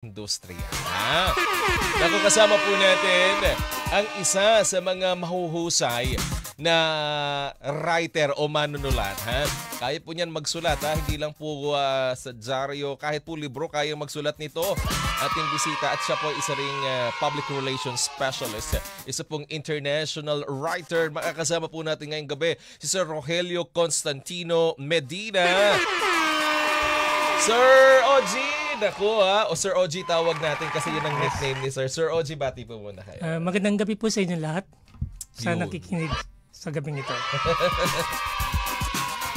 industriya. Naku, kasama po natin ang isa sa mga mahuhusay na writer o manunulat. Kaya po niyan magsulat. Hindi lang po sa dyaryo, kahit po libro, kaya magsulat nito. Ating bisita at siya po isa ring public relations specialist. Isa pong international writer. Makakasama po natin ngayong gabi si Sir Rogelio Constantino Medina. Sir OG! Naku o Sir OG tawag natin kasi yun ang nickname ni Sir. Sir OG, bati po muna kayo. Magandang gabi po sa inyo lahat. Sa nakikinig sa gabing ito.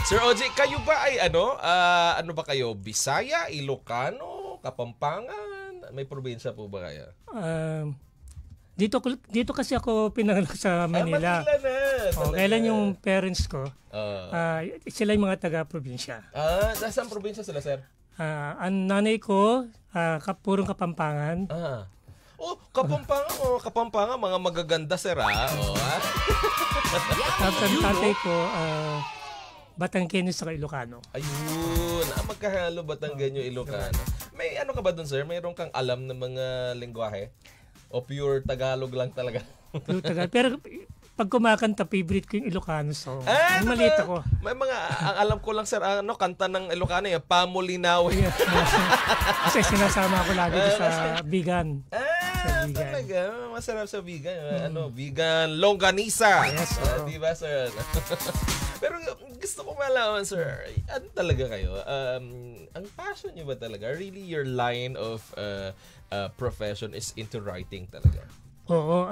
Sir OG, kayo ba ay ano ba kayo? Bisaya, Ilocano, Kapampangan? May probinsya po ba kayo? Dito kasi ako pinanganak sa Manila. Manila na. Kailan yung parents ko, sila yung mga taga-probinsya. Saan probinsya sila, sir? Ang nanay ko, purong Kapampangan. Kapampangan, mga magaganda, sir, Tapos ang tatay ko, Batanggenyo sa Ilocano. Ayun, magkahalo Batanggenyo, Ilocano. May ano ka ba dun, sir? Mayroon kang alam ng mga lengguwahe? O pure Tagalog lang talaga? Pure Tagalog. Pero pag kumakanta, favorite ko yung Ilocano song. Maliit ako. May mga, ang alam ko lang, sir, kanta ng Ilocano, yung Pamulinaw. Yes. Kasi sinasama ko lagi sa Bigan. Talaga. Masarap sa vegan. Vegan longganisa. Yes. Di ba, sir? Pero gusto ko malaman, sir, ano talaga kayo? Ang passion nyo ba talaga? Really, your line of profession is into writing talaga? Oo.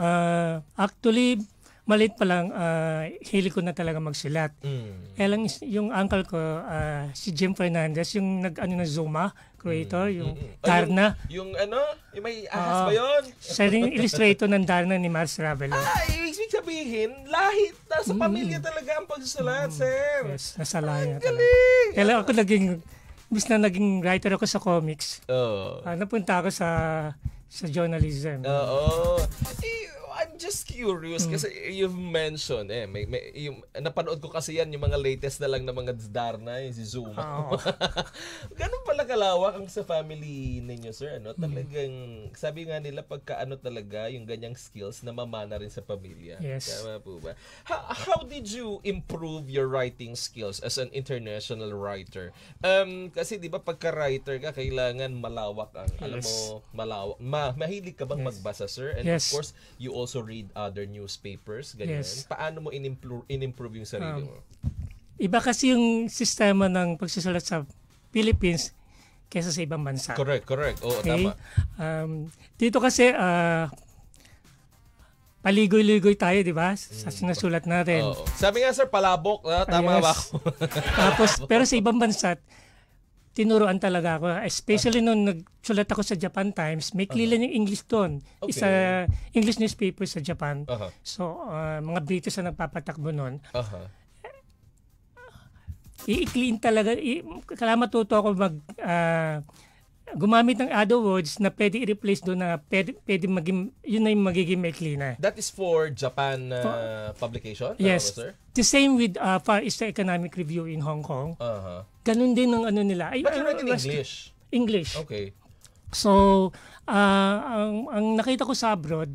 Actually, maliit pa lang, hilig ko na talaga magsulat. Kaya lang yung uncle ko, si Jim Fernandez, yung nag-ano na Zuma creator, yung Darna. Yung may ahas ba yun? Siya rin yung illustrator ng Darna ni Mars Ravelo. Ibig sabihin, lahit na sa pamilya talaga ang pagsusulat, sir. Yes, nasa lahi na talaga. Galing! Kaya lang ako bis na naging writer ako sa comics, napunta ako sa journalism. I'm just curious kasi you've mentioned yung napanood ko kasi yan yung mga latest na lang na mga Darna, yung si Zuma. Ganun pala kalawak ang sa family ninyo, sir, talagang sabi nga nila pagka talaga yung ganyang skills na mamana rin sa pamilya. Yes. Tama po ba? How did you improve your writing skills as an international writer? Kasi di ba pagka writer ka kailangan malawak ang alam mo, malawak. Mahilig ka bang magbasa, sir? And of course, you also read other newspapers, ganyan. Yes. Paano mo in-improve yung sarili mo? Iba kasi yung sistema ng pagsusulat sa Philippines kaysa sa ibang bansa. Correct. Oo, okay? Tama. Dito kasi paligoy-ligoy tayo, di ba? Sa sinusulat natin. Oo. Sabi nga, sir, palabok. Tama ba ako? Tapos, pero sa ibang bansa, tinuruan talaga ako. Especially nung nagsulat ako sa Japan Times, may lang yung English doon. Okay. Isa English newspaper sa Japan. So, mga British na nagpapatakbo noon. I-clean talaga. Kailangan matuto ako gumamit ng other words na pwede i-replace doon na pwede maging, yun na yung magiging maikli na. That is for Japan publication? Yes. Sir? The same with Far East Economic Review in Hong Kong. Ganun din ang nila. But you write in English? English. Okay. So, ang nakita ko sa abroad,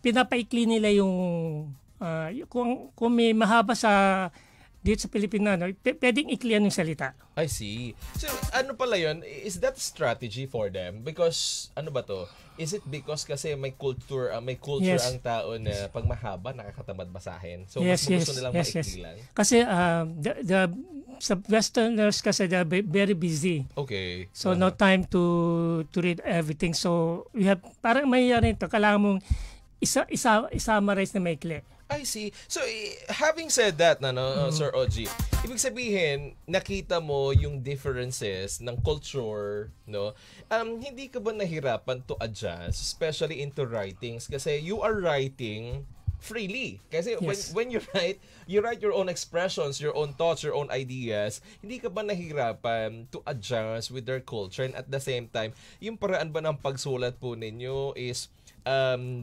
pinapaikli nila yung kung may mahaba dito sa Pilipinas, pwedeng iklian yung salita. I see. So, ano pala yun? Is that strategy for them? Because, ano ba to? Is it because kasi may culture ang tao na pag mahaba, nakakatamad basahin? So, mas gusto nilang maikli lang? Kasi, sa Westerners kasi they're very busy. Okay. So, no time to read everything. So, parang mayroon ito, kailangan mong isa-summarize na maikli. I see. So, having said that, Sir OG, ibig sabihin, nakita mo yung differences ng culture, no? Hindi ka ba nahirapan to adjust, especially into writings? Kasi you are writing freely. Kasi when you write your own expressions, your own thoughts, your own ideas. Hindi ka ba nahirapan to adjust with their culture? And at the same time, yung paraan ba ng pagsulat po ninyo is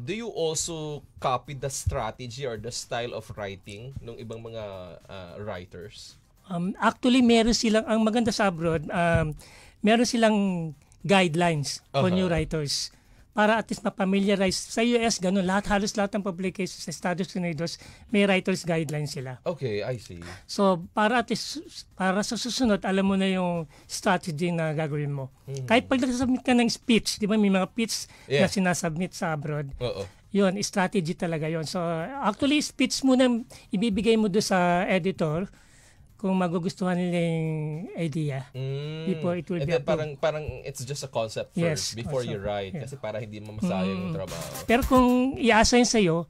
do you also copy the strategy or the style of writing ng ibang mga writers? Actually, meron silang, ang maganda sa abroad, meron silang guidelines for new writers para at least ma-familiarize. Sa US, ganun, halos lahat ng publications sa Estados Unidos, may writer's guidelines sila. Okay, I see. So, para at least, para sa susunod, alam mo na yung strategy na gagawin mo. Kahit pag nagsasubmit ka ng speech, di ba may mga pitch na sinasubmit sa abroad, yun, strategy talaga yun. So, actually, speech muna ibibigay mo doon sa editor kung magugustuhan nila yung idea before it will be approved. Parang it's just a concept first before you write kasi para hindi mamasayang yung trabaho. Pero kung i-assign sa'yo,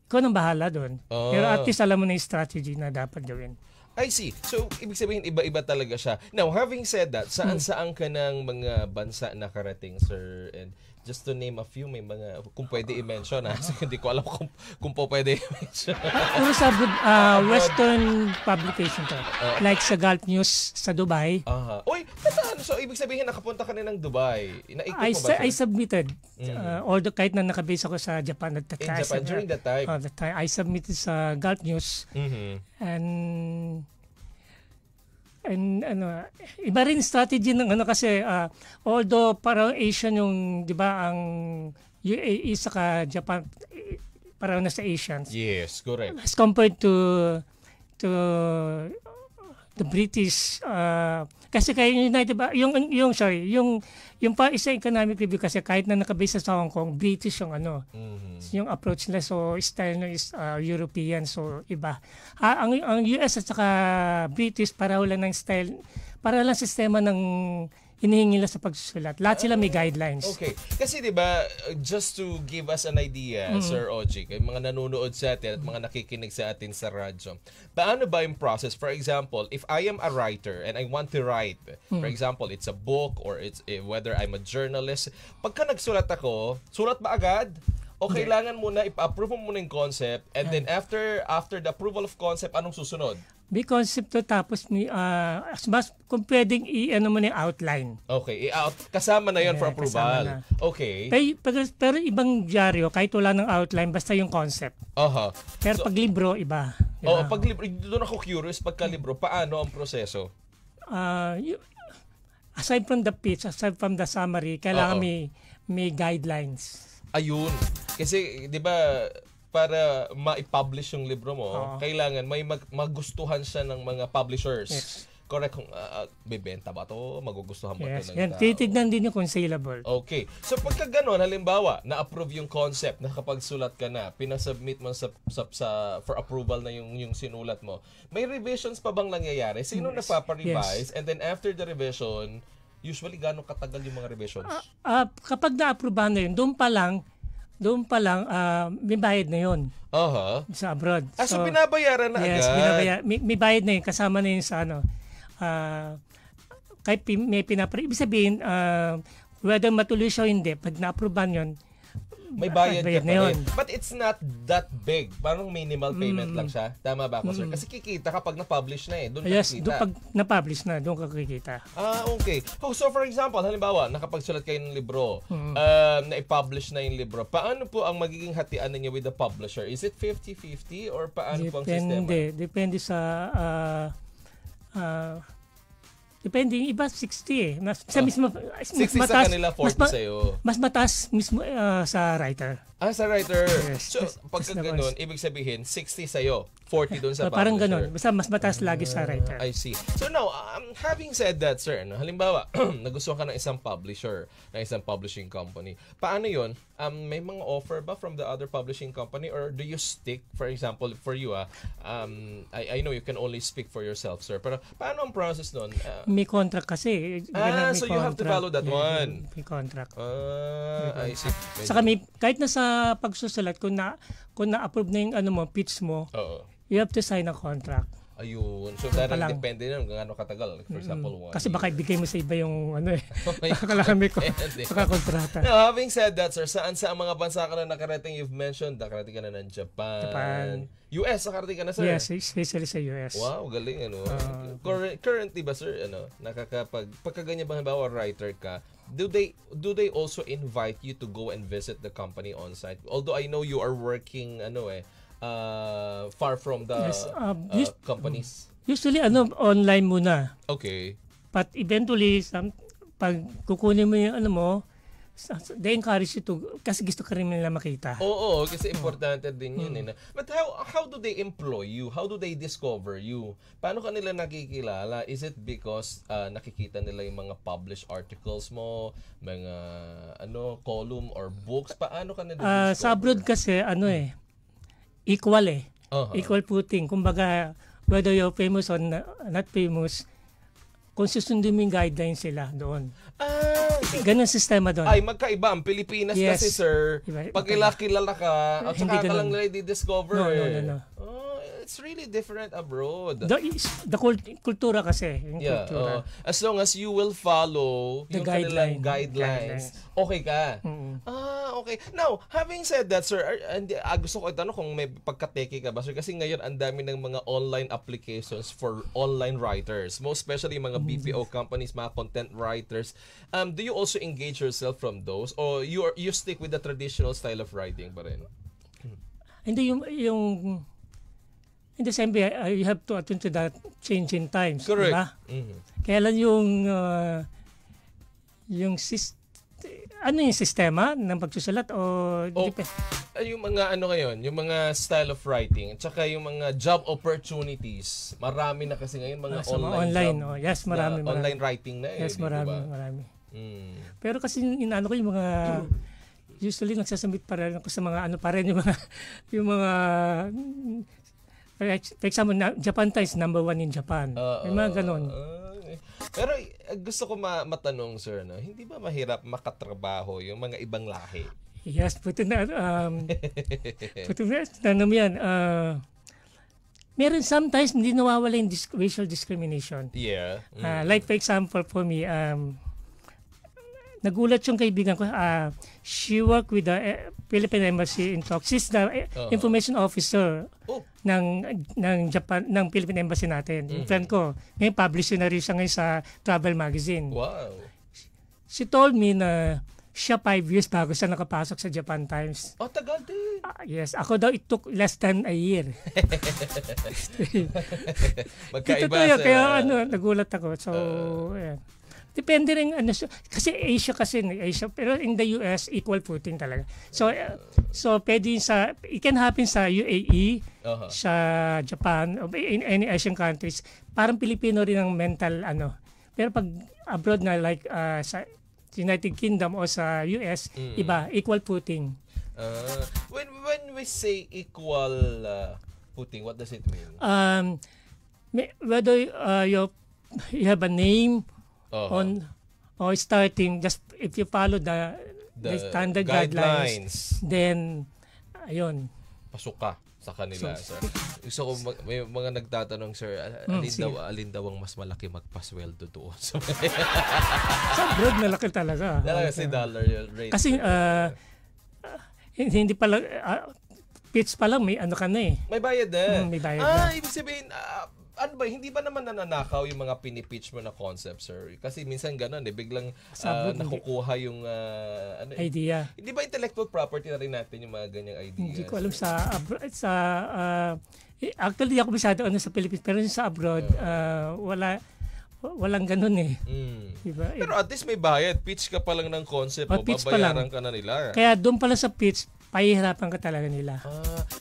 ikaw nang bahala doon. Pero at least alam mo na yung strategy na dapat gawin. I see. So, ibig sabihin, iba-iba talaga siya. Now, having said that, saan-saan ka ng mga bansa nakarating, sir? And just to name a few, may mga, kung pwede i-mention, kasi hindi ko alam kung pwede i-mention. Puro sa Western publication to. Like sa Gulf News sa Dubai. Uy, paano? So, ibig sabihin, nakapunta ka na ng Dubai. Naikot mo ba siya? I submitted. Although kahit na nakabase ako sa Japan at that time. In Japan, during that time? I submitted sa Gulf News. And iba rin strategy ng kasi although parang Asian yung 'di ba ang UAE saka Japan parang nasa Asians. Yes, correct. As compared to the British kasi kay United ba yung pa isa economic review kasi kahit na nakabase sa Hong Kong, British yung yung approach nila, so style nila is European, so iba. Ang US at saka British pareho lang ng style, pareho lang sistema ng hinihingi nila sa pagsusulat. Lahat sila may guidelines. Okay. Kasi 'di ba, just to give us an idea, Sir Oji, kay mga nanonood sa atin at mga nakikinig sa atin sa radyo. Paano ba yung process? For example, if I am a writer and I want to write, for example, it's a book or it's whether I'm a journalist, pagka nagsulat ako, sulat ba agad? O kailangan muna ipa-approve mo muna yung concept and then after the approval of concept, anong susunod? May concept to tapos kung pwedeng i-ano mo na yung outline. Okay, kasama na yon for approval. Okay. Pero ibang dyaryo, kahit wala ng outline, basta yung concept. Pero pag libro, iba. Pag libro, doon ako curious, pagka libro, paano ang proseso? Aside from the pitch, aside from the summary, kailangan may guidelines. Ayun. Kasi, di ba, para ma-publish yung libro mo, kailangan may magustuhan siya ng mga publishers. Yes. Correct. Kung bebenta ba to, magugustuhan ba ito ng yan. tao? Titignan din yung kung saleable. Okay. So pagka gano'n, halimbawa, na-approve yung concept, nakapagsulat ka na, pinasubmit mo for approval na yung sinulat mo, may revisions pa bang nangyayari? Sino nagpapa-revise? And then after the revision, usually gano'ng katagal yung mga revisions? Kapag na-approvehan na yun, doon pa lang may bayad na yun sa abroad. So binabayaran na agad? Yes, may bayad na yun. Kasama na yun sa kahit may ibig sabihin, whether matuloy siya o hindi, pag na-approvehan yun, may bayad ka pa rin. But it's not that big. Parang minimal payment lang siya. Tama ba ako, sir? Kasi kikita kapag na-publish na eh. Doon yes, pag na-publish na, doon ka kikita. Okay. So for example, halimbawa, nakapagsulat kayo ng libro, na-publish na yung libro, paano po ang magiging hatian ninyo with the publisher? Is it 50-50 or paano po ang sistema? Depende sa depende, iba 60 eh. Mas 60 sa kanila, 40 sa'yo. Mas mataas mismo sa writer. Sa writer. Yes, so, pagka ganun, ibig sabihin, 60 sa'yo, 40 dun sa publisher. Parang ganun. Basta mas mataas lagi sa writer. I see. So now, having said that, sir, halimbawa, nagustuhan ka ng isang publisher, ng isang publishing company. Paano yun? May mga offer ba from the other publishing company or do you stick, for example, for you, I know you can only speak for yourself, sir, pero paano ang process nun? May contract kasi. So you have to follow that one. May contract. I see. Saka kahit na sa pagsusulat, kung na-approve na yung pitch mo, you have to sign a contract. Ayun. So, dahil depende na kung gaano katagal. For example, 1 kasi baka ibigay mo sa iba yung Kailangan may kontrata. Now, having said that, sir, saan sa mga bansa ka na nakarating? You've mentioned, nakarating ka na ng Japan. US, nakarating ka na, sir? Yes, especially sa US. Wow, galing, currently ba, sir, pagkaganyan ba, halimbawa, writer ka, do they also invite you to go and visit the company on site? Although I know you are working, far from the Yes, companies? Usually, online muna. Okay. But eventually, pag kukunin mo yung mo, they encourage you to, kasi gusto ka rin nila makita. Oo, kasi importante din yun. But how do they employ you? How do they discover you? Paano ka nila nakikilala? Is it because nakikita nila yung mga published articles mo, mga column or books? Paano ka nila discover? Sa abroad kasi, equal Equal footing. Kumbaga, whether you're famous or not famous, kung susundin mo yung guidelines sila doon. Ganun sistema doon. Ay, magkaiba. Ang Pilipinas Yes. kasi, sir, pag kilala ka, at Hindi saka ka ganun. lang nila i-discover. No. It's really different abroad. The kultura kasi. Yung kultura. As long as you will follow The yung kanilang guidelines. okay ka. Okay. Now, having said that, sir, gusto ko itanong kung may pagkateki ka ba, sir? Kasi ngayon, ang dami ng mga online applications for online writers. Most especially mga BPO companies, mga content writers. Do you also engage yourself from those? Or you stick with the traditional style of writing pa rin? Hindi yung in the same way, you have to attend to that change in times. Correct. Diba? Kaya lang yung sistema ng pagsusulat o yung mga ngayon, yung mga style of writing, at saka yung mga job opportunities. Marami na kasi ngayon mga online job. Yes, marami. Online writing na Yes, marami. Pero kasi yung yung mga usually nagsasubmit pa rin ako sa mga yung mga for example, Japan Times number 1 in Japan. May mga ganun. Pero gusto ko matanong, sir, hindi ba mahirap makatrabaho yung mga ibang lahi? Yes, yan. Meron sometimes hindi nawawala yung racial discrimination. Yeah. Like for example, for me, nagulat yung kaibigan ko. She worked with the Philippine Embassy in Tokyo. She's the information officer ng Japan, ng Philippine Embassy natin. Yung friend ko, ngayon publisher na rin siya ngayon sa travel magazine. Wow. She told me na siya 5 years bago siya nakapasok sa Japan Times. Tagal din. Yes, ako daw it took less than a year. Magkaiba sa... Kaya nagulat ako. So, ayan. Depende rin kasi Asia pero in the US equal footing talaga. So pwede it can happen sa UAE, sa Japan, in any Asian countries. Parang Pilipino rin ang mental Pero pag abroad na like sa United Kingdom o sa US, iba equal footing. When we say equal footing, what does it mean? Whether you have a name on or starting, just if you follow the standard guidelines, then ayun, pasok ka sa kanila. Gusto ko may mga nagtatanong, sir, alin daw ang mas malaki magpasweldo doon? Sa abroad malaki talaga. Kasi dollar rate. Kasi hindi pa lang pitch pa lang may ka na eh. May bayad na. May bayad na. Ibig sabihin hindi ba naman nananakaw yung mga pinipitch mo na concept, sir? Kasi minsan ganun biglang nakukuha yung idea. Hindi ba intellectual property na rin natin yung mga ganyang ideas? Hindi ko alam actually ako masyado sa Philippines, pero sa abroad walang ganun eh. Diba? Pero at least may bayad. Pitch ka pa lang ng concept mo, babayaran ka na nila. Kaya doon pala sa pitch, pahihirapan ka talaga nila.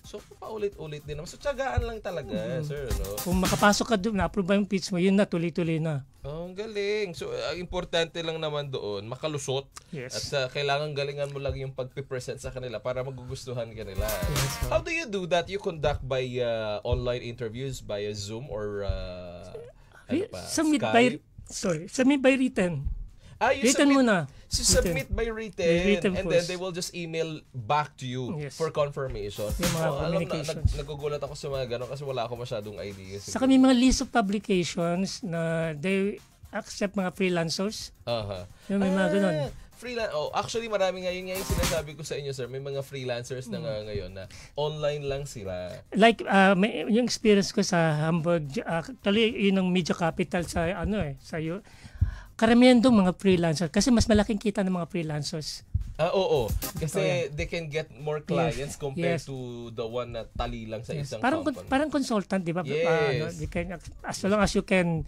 So paulit-ulit din naman. So tiyagaan lang talaga, sir. Kung makapasok ka doon, na-approve yung pitch mo, yun na, tuloy-tuloy na. Ang galing. So ang importante lang naman doon, makalusot. Yes. At kailangan galingan mo lang yung pagpipresent sa kanila para magugustuhan ka nila. Yes, How do you do that? You conduct by online interviews, via Zoom or submit by written. You written muna. Submit by written and then first. they will just email back to you for confirmation. Yung mga communications. Nagugulat ako sa mga gano'n kasi wala ako masyadong idea. Saka may mga list of publications na they accept mga freelancers. Yung may mga gano'n. Actually marami ngayon yung sinasabi ko sa inyo, sir. May mga freelancers na ngayon na online lang sila. Like yung experience ko sa Hamburg, actually yun ang media capital sa karamihan doon mga freelancers kasi mas malaking kita ng mga freelancers. Oo. Kasi they can get more clients compared Yes. to the one na tali lang sa isang Parang company. parang consultant, di ba? Yes. You can, as long as you can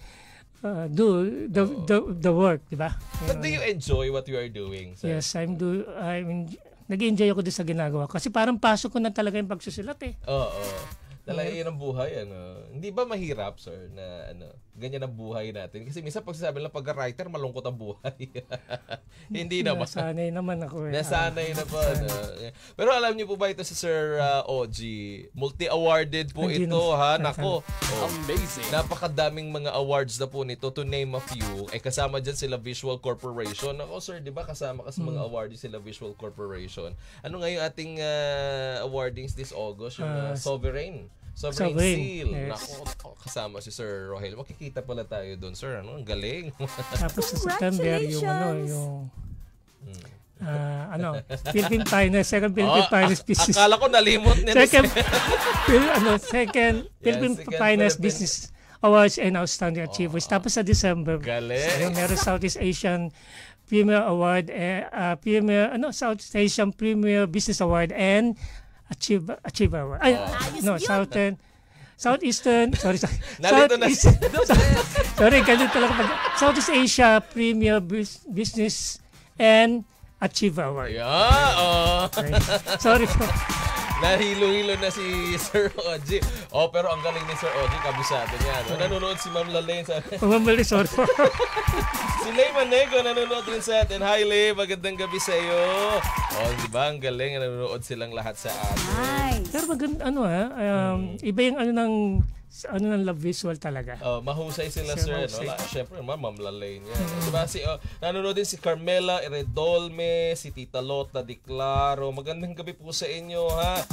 do the work, di ba? But do you enjoy what you are doing, sir? Yes, nag-enjoy ako doon sa ginagawa kasi parang pasok ko na talaga yung pagsusulat eh. Oo. Talaga yun ang buhay, ano. Hindi ba mahirap, sir, na ganyan ang buhay natin? Kasi minsan pagsasabi lang pagka-writer, malungkot ang buhay. Hindi naman. Nasanay naman ako eh. Nasanay na pa. No? Pero alam niyo po ba ito si Sir OG? Multi-awarded po Hindi ito, ha? na- Nako. Amazing. Napakadaming mga awards na po nito, to name a few. Kasama dyan sila Visual Corporation. Ako, sir, di ba kasama ka sa mga awardees sila Visual Corporation? Ano nga yung ating awardings this August? Yung Sovereign Seal. Yes. Nako, kasama si Sir Rohel. Makikita pala tayo doon, sir. Ang galing. Tapos sa September yung Philippine Finance, second Philippine Finance Business. Akala ko nalimot niya. Second Philippine second Finance Philippine- Business Awards and Outstanding Achievers. Tapos sa December, Galing. meron Southeast Asian Premier Award, Southeast Asian Premier Business Award and Achiever Award. Southeastern, Nalito na sorry, ganito lang pag Southeast Asia Premier Business and Achiever Award. Yeah, Okay. Sorry po. Nahilo-hilo na si Sir OG. Pero ang galing ni Sir OG, kabisado niya. No? Nanonood si Ma'am Lalaine sa... Pumamali, sorry po. Si Lay Manego nanonood rin sa atin. Hi Lay, magandang gabi sa iyo. Di ba? Ang galing. Nanonood silang lahat sa atin. Nice. Pero maganda, iba yung ng love visual talaga. Mahusay sila, Sir, sir. mahusay. No? Siyempre, Ma'am Lalaine yan. Diba? Nanonood din si Carmela Iredolme, si Tita Lota Di Claro. Magandang gabi po sa inyo, ha?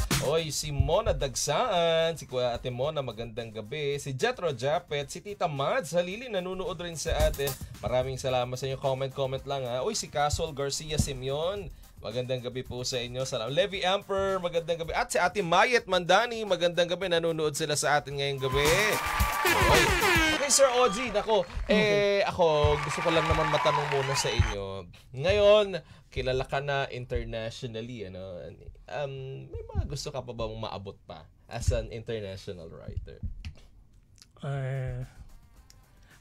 Si Mona Dagsaan, si Kuya Ate Mona, magandang gabi. Si Jetro Japet, si Tita Mads Halili, nanonood rin sa atin. Maraming salamat sa inyo. Comment lang, ha? Si Casol Garcia Simeon, magandang gabi po sa inyo. Salam. Levi Amper, magandang gabi. At si Ate Mayet Mandani, magandang gabi. Nanonood sila sa atin ngayong gabi. Okay, Sir OG, ako gusto ko lang naman matanong muna sa inyo. Ngayon, kilala ka na internationally, may mga gusto ka pa bang maabot pa as an international writer?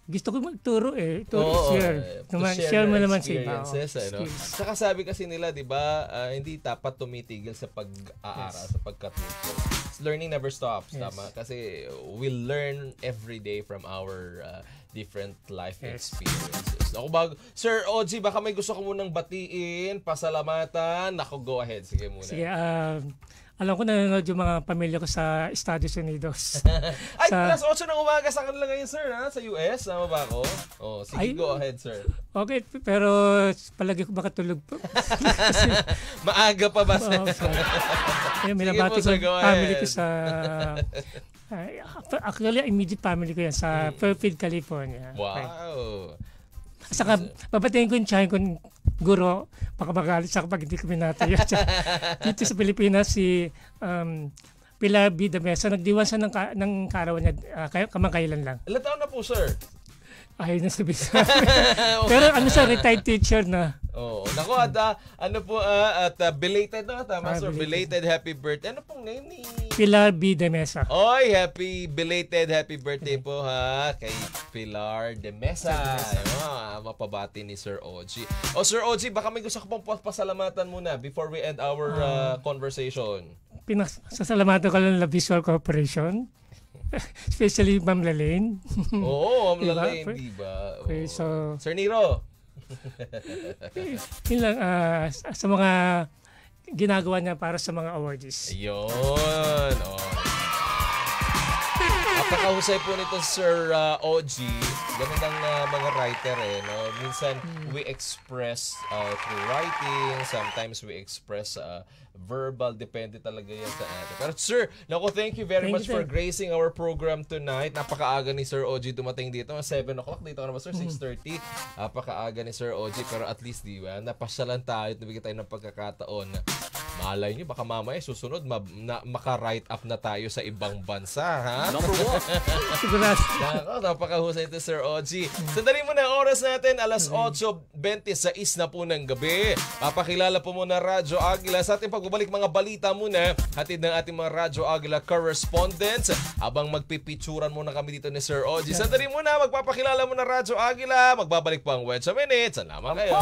Gusto ko magturo share mo naman sa iba. Saka sabi kasi nila, di ba, hindi dapat tumitigil sa pag-aaral, sa pagkatuto. Learning never stops, tama? Kasi we'll learn every day from our different life experiences. Sir OG, baka may gusto ko munang batiin, pasalamatan. Go ahead. Sige muna. Sige, alam ko nanonood yung mga pamilya ko sa Estados Unidos. Ay, plus 8 ng umaga sa kanila ngayon, sir, ha? Sa US, tama ba ako? Sige, go ahead, sir. Okay, pero palagi ko makatulog po. Maaga pa ba, sir? Minabati ko yung family ko sa... actually, immediate family ko yan sa Fairfield, California. Wow! Okay. Saka, babatiin ko yung tiyahin ko guro, baka magalit sa kapag hindi kami natayo. Dito sa Pilipinas, si Pilar B. de Mesa, nagdiwan siya ng kaarawan niya, kamakailan lang. Ilan taon na po, sir? Ayaw na sabihin sa amin. Pero siya, retired teacher na. Nako, at belated na, tama, sir? Belated happy birthday. Ano pong name ni... Pilar B. de Mesa. Belated happy birthday po, ha, kay Pilar de Mesa. Mapabati ni Sir OG. Sir OG, baka may gusto ko pong pasalamatan muna before we end our conversation. Sasalamatan ko lang la Visual Corporation. Especially Ma'am Lalaine. Ma'am Lalaine, diba? Okay, so... Sir Nero. Yun lang, sa mga ginagawa niya para sa mga awardees. Ayun. Napakahusay po nito, Sir OG. Ganun ang mga writer, no? Minsan, we express through writing. Sometimes we express verbal. Depende talaga yan sa atin. Pero sir, thank you very much for gracing our program tonight. Napakaaga ni Sir OG dumating dito. 7 o'clock. Dito ka naman, sir. 6:30. Napakaaga ni Sir OG. Pero at least, di ba? Napasyalan tayo. Nabigyan tayo ng pagkakataon na Malay nyo, baka mamaya susunod maka-write up na tayo sa ibang bansa, ha? Sigurado. Napakahusay ito, Sir Ogie. Sandali muna ang oras natin, alas 8:26 na po ng gabi. Papakilala po muna Radyo Agila. Sa ating pagbabalik mga balita muna, hatid ng ating mga Radyo Agila correspondents. Habang magpipicturan muna kami dito ni Sir Ogie. Sandali muna, magpapakilala muna Radyo Agila. Magbabalik po ang Wedge Minutes. Salamat kayo.